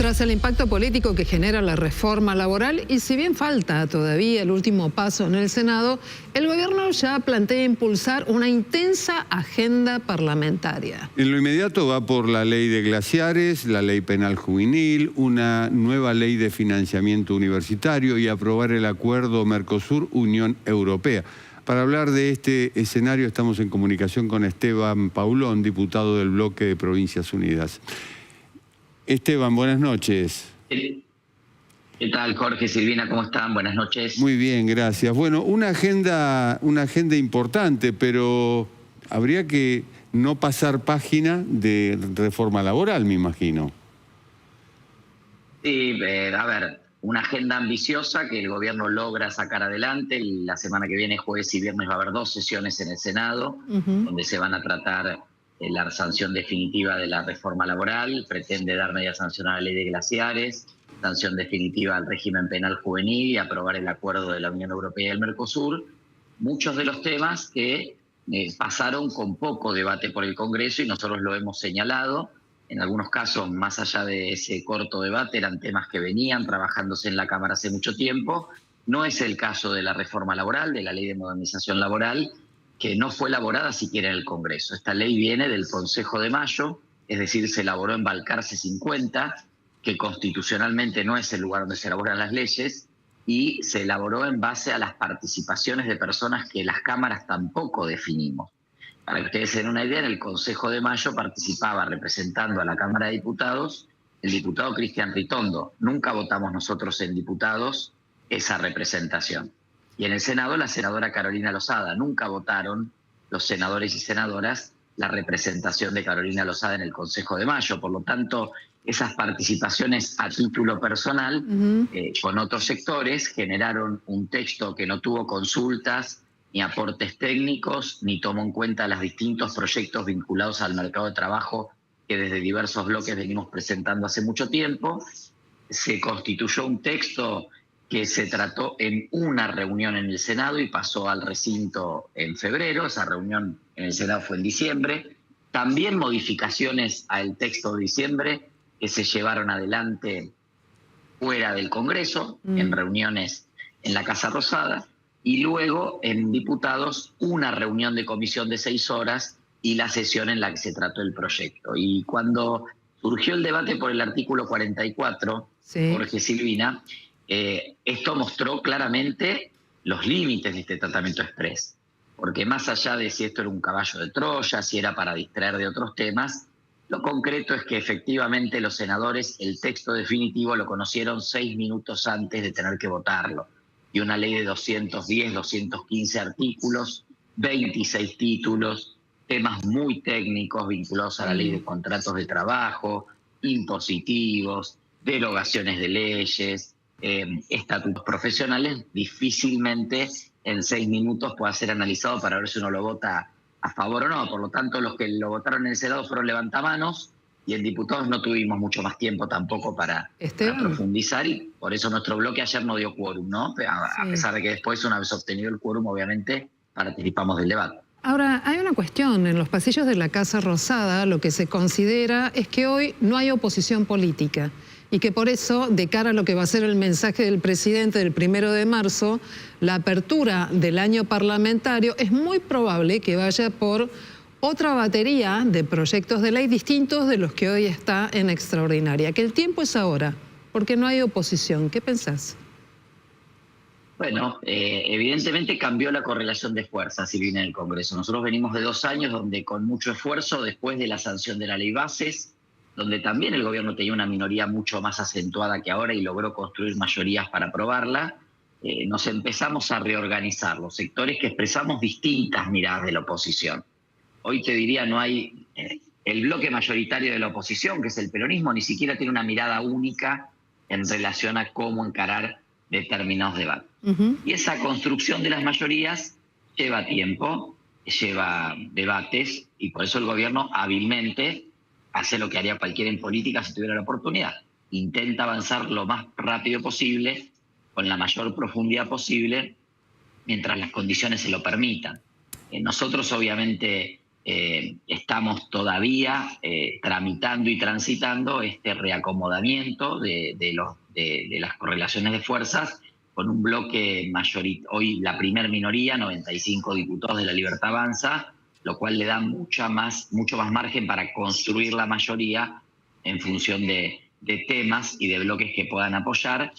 Tras el impacto político que genera la reforma laboral, y si bien falta todavía el último paso en el Senado, el gobierno ya plantea impulsar una intensa agenda parlamentaria. En lo inmediato va por la ley de glaciares, la ley penal juvenil, una nueva ley de financiamiento universitario y aprobar el acuerdo Mercosur-Unión Europea. Para hablar de este escenario estamos en comunicación con Esteban Paulón, diputado del Bloque de Provincias Unidas. Esteban, buenas noches. ¿Qué tal, Jorge, Silvina? ¿Cómo están? Buenas noches. Muy bien, gracias. Bueno, una agenda importante, pero habría que no pasar página de reforma laboral, me imagino. Sí, a ver, una agenda ambiciosa que el gobierno logra sacar adelante. La semana que viene, jueves y viernes, va a haber 2 sesiones en el Senado, donde se van a tratar la sanción definitiva de la reforma laboral, pretende dar media sanción a la ley de glaciares, sanción definitiva al régimen penal juvenil y aprobar el acuerdo de la Unión Europea y el Mercosur. Muchos de los temas que pasaron con poco debate por el Congreso y nosotros lo hemos señalado. En algunos casos, más allá de ese corto debate, eran temas que venían trabajándose en la Cámara hace mucho tiempo. No es el caso de la reforma laboral, de la ley de modernización laboral, que no fue elaborada siquiera en el Congreso. Esta ley viene del Consejo de Mayo, es decir, se elaboró en Balcarce 50, que constitucionalmente no es el lugar donde se elaboran las leyes, y se elaboró en base a las participaciones de personas que las cámaras tampoco definimos. Para que ustedes se den una idea, en el Consejo de Mayo participaba representando a la Cámara de Diputados el diputado Cristian Ritondo. Nunca votamos nosotros en diputados esa representación. Y en el Senado, la senadora Carolina Lozada. Nunca votaron los senadores y senadoras la representación de Carolina Lozada en el Consejo de Mayo. Por lo tanto, esas participaciones a título personal con otros sectores generaron un texto que no tuvo consultas ni aportes técnicos, ni tomó en cuenta los distintos proyectos vinculados al mercado de trabajo que desde diversos bloques venimos presentando hace mucho tiempo. Se constituyó un texto que se trató en una reunión en el Senado y pasó al recinto en febrero. Esa reunión en el Senado fue en diciembre. También modificaciones al texto de diciembre que se llevaron adelante fuera del Congreso, en reuniones en la Casa Rosada, y luego en diputados una reunión de comisión de 6 horas y la sesión en la que se trató el proyecto. Y cuando surgió el debate por el artículo 44, Jorge, Silvina, esto mostró claramente los límites de este tratamiento express, porque más allá de si esto era un caballo de Troya, si era para distraer de otros temas, lo concreto es que efectivamente los senadores el texto definitivo lo conocieron 6 minutos antes de tener que votarlo. Y una ley de 210, 215 artículos, 26 títulos, temas muy técnicos vinculados a la ley de contratos de trabajo, impositivos, derogaciones de leyes, estatutos profesionales, difícilmente en 6 minutos pueda ser analizado para ver si uno lo vota a favor o no. Por lo tanto, los que lo votaron en el Senado fueron levantamanos y en diputados no tuvimos mucho más tiempo tampoco para profundizar, y por eso nuestro bloque ayer no dio quórum, ¿no? A pesar de que después, una vez obtenido el quórum, obviamente participamos del debate. Ahora, hay una cuestión. En los pasillos de la Casa Rosada lo que se considera es que hoy no hay oposición política y que por eso, de cara a lo que va a ser el mensaje del presidente del 1 de marzo, la apertura del año parlamentario es muy probable que vaya por otra batería de proyectos de ley distintos de los que hoy está en extraordinaria. Que el tiempo es ahora, porque no hay oposición. ¿Qué pensás? Bueno, evidentemente cambió la correlación de fuerzas, Silvina, en el Congreso. Nosotros venimos de 2 años donde con mucho esfuerzo, después de la sanción de la ley Bases, donde también el gobierno tenía una minoría mucho más acentuada que ahora y logró construir mayorías para aprobarla, nos empezamos a reorganizar los sectores que expresamos distintas miradas de la oposición. Hoy te diría, no hay el bloque mayoritario de la oposición, que es el peronismo, ni siquiera tiene una mirada única en relación a cómo encarar determinados debates. Y esa construcción de las mayorías lleva tiempo, lleva debates, y por eso el gobierno hábilmente hace lo que haría cualquiera en política si tuviera la oportunidad. Intenta avanzar lo más rápido posible, con la mayor profundidad posible, mientras las condiciones se lo permitan. Nosotros obviamente estamos todavía tramitando y transitando este reacomodamiento de las correlaciones de fuerzas con un bloque mayoritario. Hoy la primer minoría, 95 diputados de La Libertad Avanza, lo cual le da mucho más margen para construir la mayoría en función de temas y de bloques que puedan apoyar.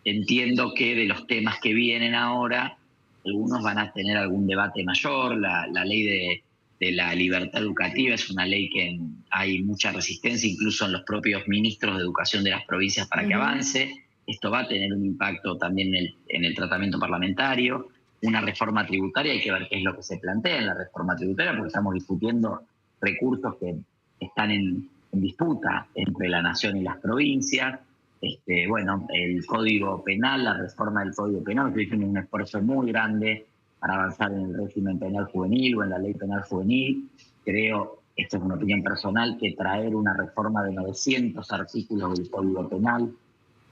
Entiendo que de los temas que vienen ahora, algunos van a tener algún debate mayor. La ley de la libertad educativa es una ley que hay mucha resistencia, incluso en los propios ministros de educación de las provincias para que avance. Esto va a tener un impacto también en el tratamiento parlamentario. Una reforma tributaria, hay que ver qué es lo que se plantea en la reforma tributaria, porque estamos discutiendo recursos que están en disputa entre la nación y las provincias. Bueno, el Código Penal, la reforma del Código Penal, estoy haciendo un esfuerzo muy grande para avanzar en el régimen penal juvenil o en la ley penal juvenil. Creo, esto es una opinión personal, que traer una reforma de 900 artículos del Código Penal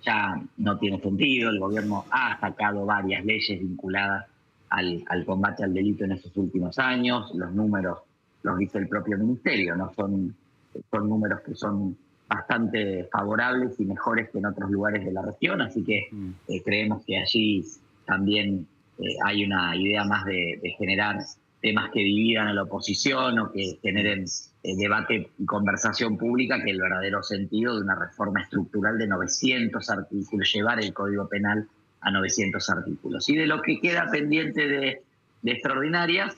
ya no tiene sentido. El gobierno ha sacado varias leyes vinculadas al combate al delito en estos últimos años. Los números los dice el propio ministerio, ¿no? Son números que son bastante favorables y mejores que en otros lugares de la región, así que creemos que allí también hay una idea más de generar temas que dividan a la oposición o que generen debate y conversación pública, que el verdadero sentido de una reforma estructural de 900 artículos, llevar el Código Penal a 900 artículos. Y de lo que queda pendiente de extraordinarias,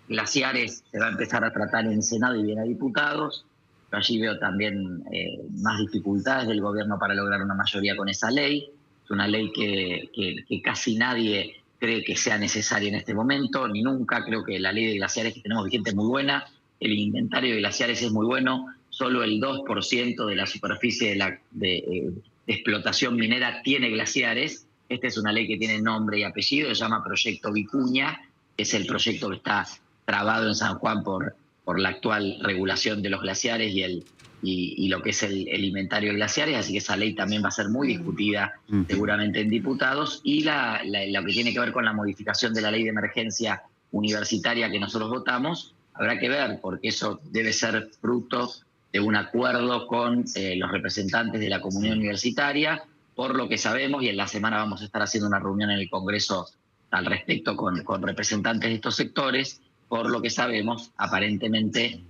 glaciares se va a empezar a tratar en Senado y viene a diputados. Allí veo también más dificultades del gobierno para lograr una mayoría con esa ley. Es una ley que casi nadie cree que sea necesaria en este momento, ni nunca. Creo que la ley de glaciares que tenemos vigente es muy buena, el inventario de glaciares es muy bueno, solo el 2% de la superficie de explotación minera tiene glaciares. Esta es una ley que tiene nombre y apellido, se llama Proyecto Vicuña, que es el proyecto que está trabado en San Juan por la actual regulación de los glaciares y lo que es el inventario de glaciares, así que esa ley también va a ser muy discutida seguramente en diputados. Y lo que tiene que ver con la modificación de la ley de emergencia universitaria que nosotros votamos, habrá que ver, porque eso debe ser fruto de un acuerdo con los representantes de la comunidad universitaria, por lo que sabemos, y en la semana vamos a estar haciendo una reunión en el Congreso al respecto con representantes de estos sectores. Por lo que sabemos, aparentemente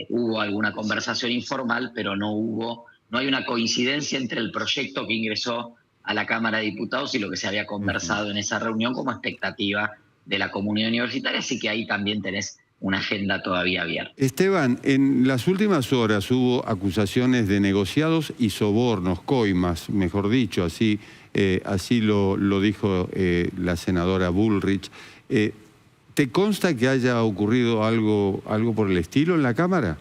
hubo alguna conversación informal, pero no hay una coincidencia entre el proyecto que ingresó a la Cámara de Diputados y lo que se había conversado en esa reunión como expectativa de la comunidad universitaria, así que ahí también tenés una agenda todavía abierta. Esteban, en las últimas horas hubo acusaciones de negociados y sobornos, coimas, mejor dicho, así lo dijo la senadora Bullrich. ¿Te consta que haya ocurrido algo por el estilo en la Cámara?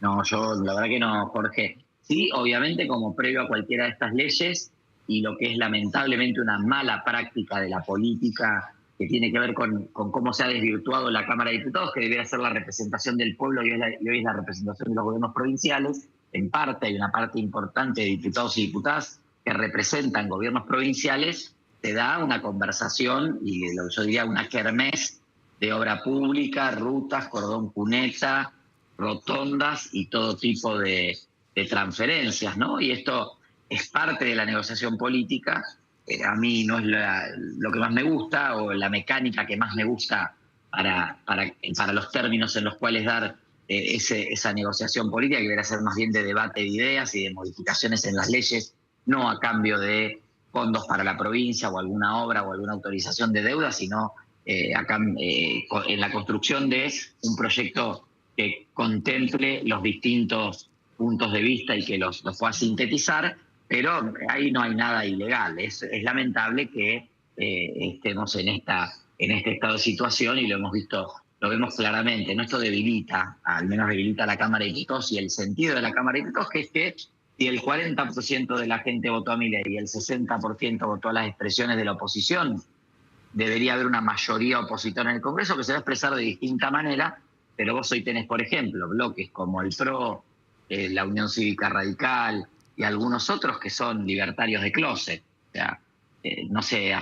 No, yo la verdad que no, Jorge. Sí, obviamente como previo a cualquiera de estas leyes y lo que es lamentablemente una mala práctica de la política que tiene que ver con cómo se ha desvirtuado la Cámara de Diputados, que debería ser la representación del pueblo y hoy es la representación de los gobiernos provinciales. En parte hay una parte importante de diputados y diputadas que representan gobiernos provinciales. Se da una conversación y yo diría una kermés de obra pública, rutas, cordón cuneta, rotondas y todo tipo de transferencias, ¿no? Y esto es parte de la negociación política. A mí no es lo que más me gusta o la mecánica que más me gusta para los términos en los cuales dar esa negociación política, que debería ser más bien de debate de ideas y de modificaciones en las leyes, no a cambio de fondos para la provincia o alguna obra o alguna autorización de deuda, sino acá en la construcción de un proyecto que contemple los distintos puntos de vista y que los pueda sintetizar, pero ahí no hay nada ilegal. Es lamentable que estemos en este estado de situación y lo hemos visto, lo vemos claramente. ¿No? Esto debilita, al menos debilita a la Cámara de Diputados y el sentido de la Cámara de Diputados, que es que si el 40% de la gente votó a Milei y el 60% votó a las expresiones de la oposición, debería haber una mayoría opositora en el Congreso que se va a expresar de distinta manera, pero vos hoy tenés, por ejemplo, bloques como el PRO, la Unión Cívica Radical y algunos otros que son libertarios de closet. O sea, no se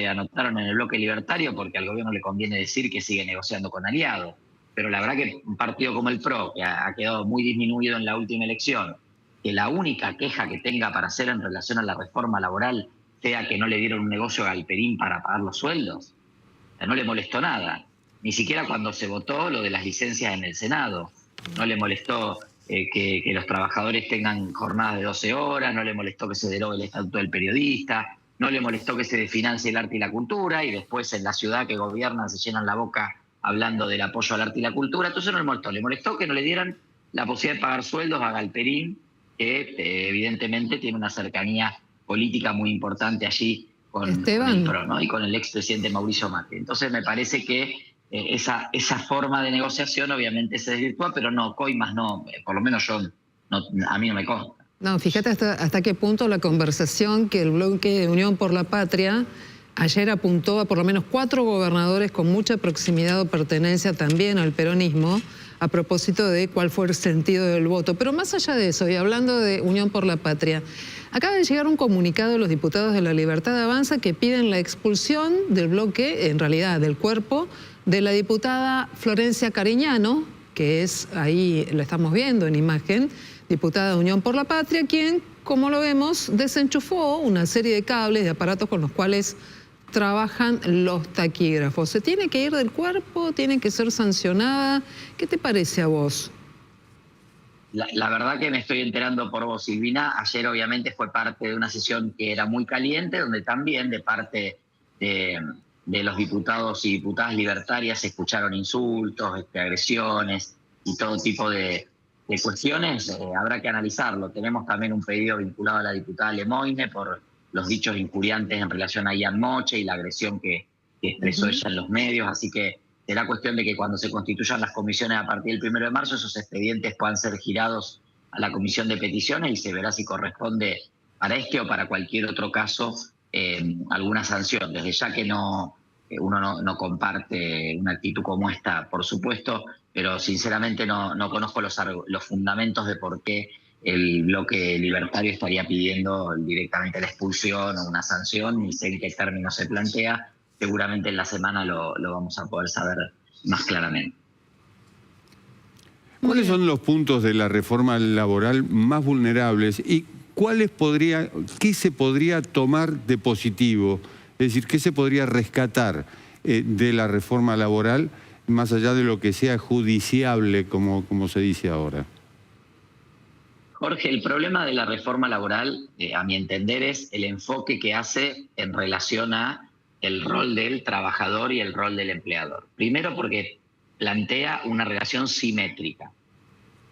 anotaron en el bloque libertario porque al gobierno le conviene decir que sigue negociando con aliados. Pero la verdad que un partido como el PRO, que ha quedado muy disminuido en la última elección, que la única queja que tenga para hacer en relación a la reforma laboral sea que no le dieron un negocio a Galperín para pagar los sueldos, o sea, no le molestó nada. Ni siquiera cuando se votó lo de las licencias en el Senado. No le molestó que los trabajadores tengan jornadas de 12 horas, no le molestó que se derogue el estatuto del periodista, no le molestó que se desfinancie el arte y la cultura, y después en la ciudad que gobiernan se llenan la boca hablando del apoyo al arte y la cultura. Entonces no le molestó que no le dieran la posibilidad de pagar sueldos a Galperín, que evidentemente tiene una cercanía política muy importante allí con el PRO, ¿no? Y con el expresidente Mauricio Macri. Entonces me parece que esa forma de negociación obviamente se desvirtúa, pero no, coimas no, por lo menos a mí no me consta. No, fíjate hasta qué punto la conversación que el bloque de Unión por la Patria ayer apuntó a por lo menos 4 gobernadores con mucha proximidad o pertenencia también al peronismo a propósito de cuál fue el sentido del voto. Pero más allá de eso, y hablando de Unión por la Patria, acaba de llegar un comunicado de los diputados de La Libertad Avanza que piden la expulsión del bloque, en realidad del cuerpo, de la diputada Florencia Cariñano, que es, ahí la estamos viendo en imagen, diputada de Unión por la Patria, quien, como lo vemos, desenchufó una serie de cables, de aparatos con los cuales trabajan los taquígrafos. ¿Se tiene que ir del cuerpo? ¿Tiene que ser sancionada? ¿Qué te parece a vos? La verdad que me estoy enterando por vos, Silvina. Ayer obviamente fue parte de una sesión que era muy caliente, donde también de parte de los diputados y diputadas libertarias se escucharon insultos, agresiones y todo tipo de cuestiones. Habrá que analizarlo. Tenemos también un pedido vinculado a la diputada Lemoyne por los dichos injuriantes en relación a Ian Moche y la agresión que expresó ella en los medios, así que será cuestión de que cuando se constituyan las comisiones a partir del 1 de marzo, esos expedientes puedan ser girados a la comisión de peticiones y se verá si corresponde para este o para cualquier otro caso alguna sanción. Desde ya que uno no comparte una actitud como esta, por supuesto, pero sinceramente no conozco los fundamentos de por qué el bloque libertario estaría pidiendo directamente la expulsión o una sanción, ni sé en qué términos se plantea. Seguramente en la semana lo vamos a poder saber más claramente. ¿Cuáles son los puntos de la reforma laboral más vulnerables y qué se podría tomar de positivo? Es decir, ¿qué se podría rescatar de la reforma laboral más allá de lo que sea judiciable, como se dice ahora? Jorge, el problema de la reforma laboral, a mi entender, es el enfoque que hace en relación a el rol del trabajador y el rol del empleador. Primero porque plantea una relación simétrica.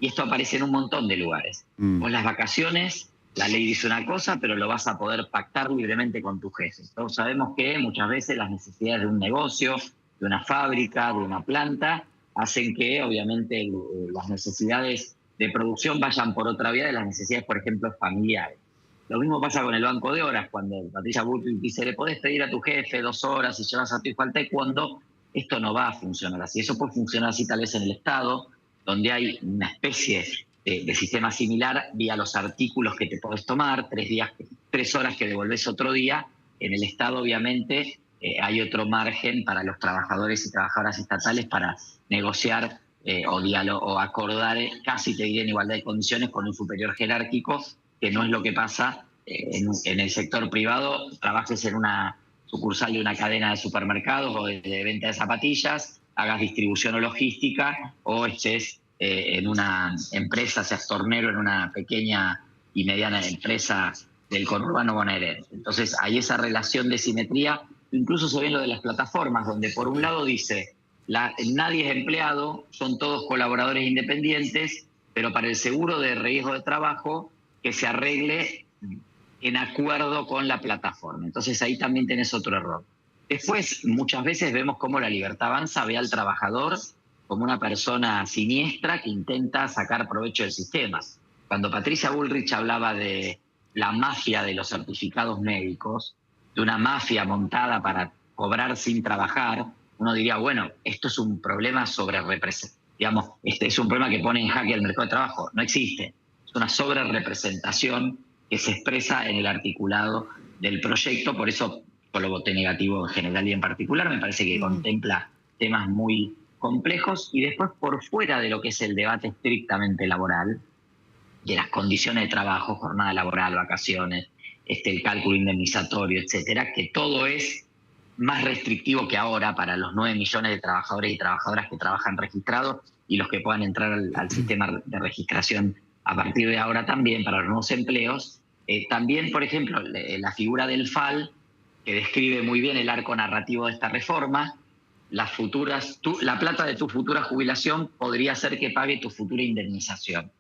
Y esto aparece en un montón de lugares. Vos las vacaciones, la ley dice una cosa, pero lo vas a poder pactar libremente con tu jefe. Todos sabemos que muchas veces las necesidades de un negocio, de una fábrica, de una planta, hacen que obviamente las necesidades de producción vayan por otra vía de las necesidades, por ejemplo, familiares. Lo mismo pasa con el banco de horas, cuando Patricia Bullrich dice, le podés pedir a tu jefe 2 horas y llevas a tu hijo al taekwondo. Esto no va a funcionar así. Eso puede funcionar así tal vez en el Estado, donde hay una especie de sistema similar vía los artículos que te podés tomar, 3 horas que devolvés otro día. En el Estado, obviamente, hay otro margen para los trabajadores y trabajadoras estatales para negociar o acordar, casi te diré en igualdad de condiciones, con un superior jerárquico, que no es lo que pasa en el sector privado. Trabajes en una sucursal de una cadena de supermercados o de venta de zapatillas, hagas distribución o logística, o estés en una empresa, seas tornero en una pequeña y mediana empresa del conurbano bonaerense. Entonces hay esa relación de simetría. Incluso se ve en lo de las plataformas, donde por un lado dice nadie es empleado, son todos colaboradores independientes, pero para el seguro de riesgo de trabajo que se arregle en acuerdo con la plataforma. Entonces ahí también tenés otro error. Después, muchas veces vemos cómo La Libertad Avanza ve al trabajador como una persona siniestra que intenta sacar provecho del sistema. Cuando Patricia Bullrich hablaba de la mafia de los certificados médicos, de una mafia montada para cobrar sin trabajar, uno diría, bueno, esto es un problema sobre representación. Digamos, este es un problema que pone en jaque el mercado de trabajo. No existe. Es una sobre representación que se expresa en el articulado del proyecto, por eso yo lo voté negativo en general y en particular. Me parece que contempla temas muy complejos y después por fuera de lo que es el debate estrictamente laboral, de las condiciones de trabajo, jornada laboral, vacaciones, el cálculo indemnizatorio, etcétera, que todo es más restrictivo que ahora para los 9 millones de trabajadores y trabajadoras que trabajan registrados y los que puedan entrar al sistema de registración a partir de ahora también para los nuevos empleos. También, por ejemplo, la figura del FAL, que describe muy bien el arco narrativo de esta reforma. La plata de tu futura jubilación podría ser que pague tu futura indemnización,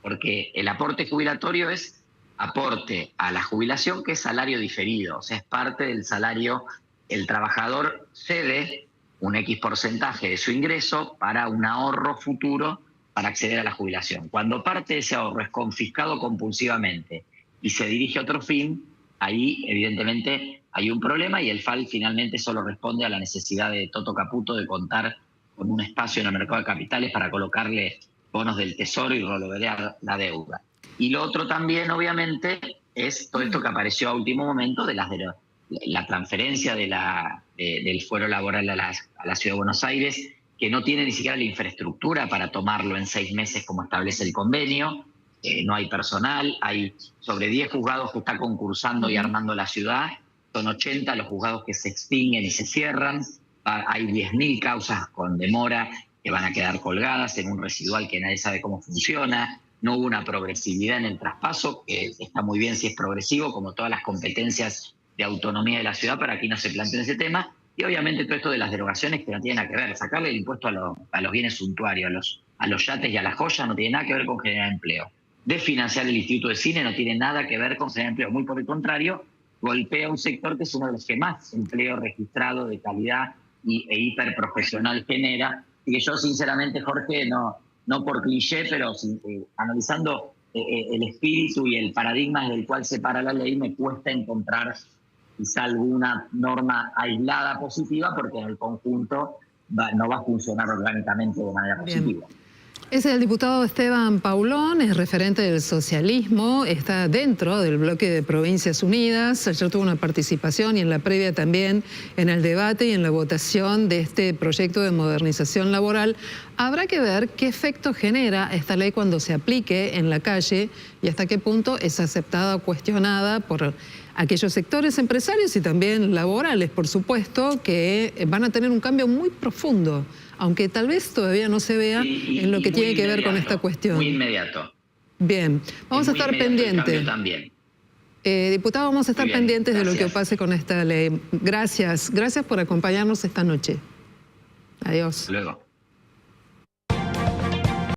porque el aporte jubilatorio es aporte a la jubilación, que es salario diferido, o sea, es parte del salario. El trabajador cede un X porcentaje de su ingreso para un ahorro futuro para acceder a la jubilación. Cuando parte de ese ahorro es confiscado compulsivamente y se dirige a otro fin, ahí evidentemente hay un problema y el FAL finalmente solo responde a la necesidad de Toto Caputo de contar con un espacio en el mercado de capitales para colocarle bonos del Tesoro y revolver la deuda. Y lo otro también, obviamente, es todo esto que apareció a último momento de la transferencia del fuero laboral a la Ciudad de Buenos Aires, que no tiene ni siquiera la infraestructura para tomarlo en 6 meses como establece el convenio. No hay personal, hay sobre 10 juzgados que está concursando y armando la ciudad, son 80 los juzgados que se extinguen y se cierran, hay 10.000 causas con demora que van a quedar colgadas en un residual que nadie sabe cómo funciona. No hubo una progresividad en el traspaso, que está muy bien si es progresivo, como todas las competencias de autonomía de la ciudad, para aquí no se plantea ese tema. Y obviamente todo esto de las derogaciones que no tienen nada que ver. Sacarle el impuesto a los bienes suntuarios, a los yates y a las joyas no tiene nada que ver con generar empleo. Desfinanciar el Instituto de Cine no tiene nada que ver con generar empleo. Muy por el contrario, golpea un sector que es uno de los que más empleo registrado de calidad e hiperprofesional genera. Y que yo sinceramente, Jorge, no por cliché, pero analizando el espíritu y el paradigma del cual se para la ley, me cuesta encontrar quizá alguna norma aislada positiva, porque en el conjunto no va a funcionar orgánicamente de manera positiva. Es el diputado Esteban Paulón, es referente del socialismo, está dentro del bloque de Provincias Unidas. Ayer tuvo una participación y en la previa también en el debate y en la votación de este proyecto de modernización laboral. Habrá que ver qué efecto genera esta ley cuando se aplique en la calle y hasta qué punto es aceptada o cuestionada por aquellos sectores empresarios y también laborales, por supuesto, que van a tener un cambio muy profundo, aunque tal vez todavía no se vea en lo que tiene que ver con esta cuestión. Muy inmediato. Bien, vamos a estar pendientes. Diputado, vamos a estar pendientes de lo que pase con esta ley. Gracias por acompañarnos esta noche. Adiós. Luego.